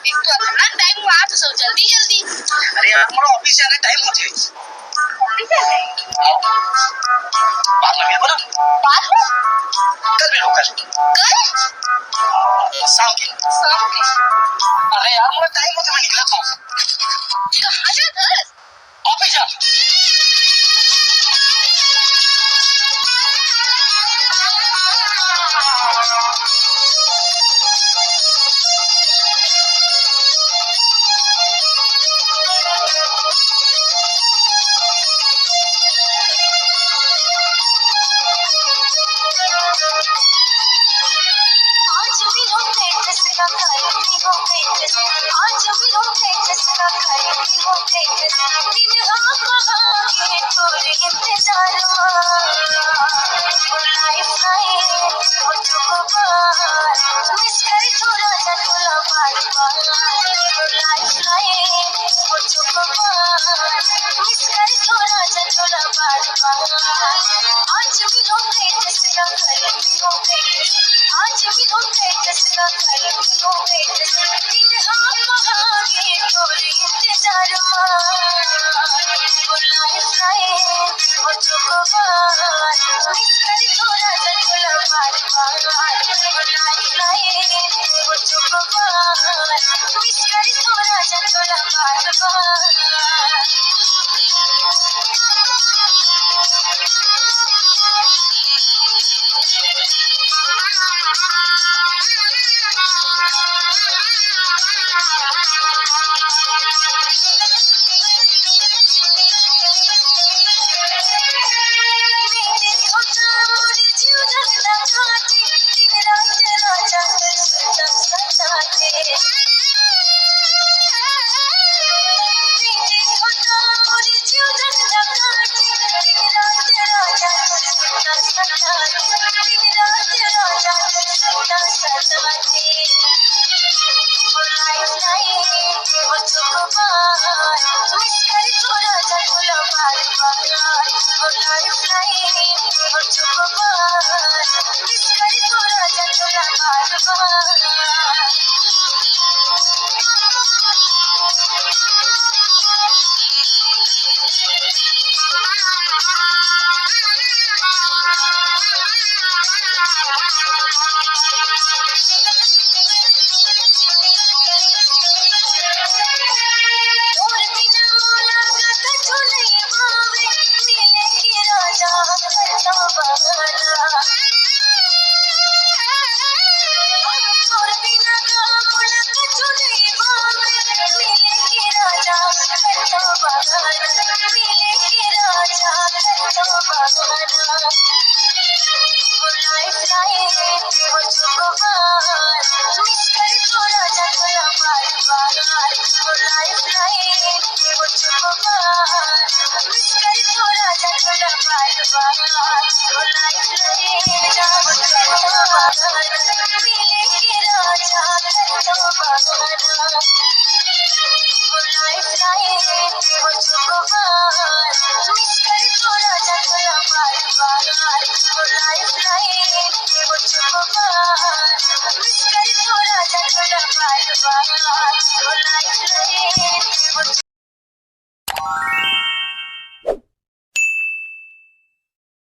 एक तो आता ना टाइम हुआ तो सब जल्दी जल्दी। अरे यार हमारा ऑफिस जाने टाइम हो गया। ऑफिस है बाद में मिल बोला। बाद में कल मिलो कल। कल शाम के। शाम के। अरे यार हमारा टाइम हो गया मैं निकला था। कहाँ जा घर? ऑफिस जा। आज भी हो प्रेक्टिस का करेंगे हो प्रेक्टिस आज भी हो प्रेक्टिस का करेंगे हो प्रेक्टिस दिन आप आगे पूरे इंतजार लाइफ लाइन वो चुकबार मिस कर थोड़ा सा थोड़ा बार बार लाइफ लाइन वो चुकबार मिस कर थोड़ा सा थोड़ा बार बार आज भी हो प्रेक्टिस का करेंगे हो प्रेक्टिस आज भी हो प्रेक्टिस का करेंगे हो प्रेक्टिस दिन हम आगे पूरे इंतजार वो लाइफ लाइन वो चुकबार मिस कर थोड़ा सा थोड़ा बार बार वो लाइफ लाइन वो चुकबार मिस कर थोड़ा सा थोड़ा बार बार Bye.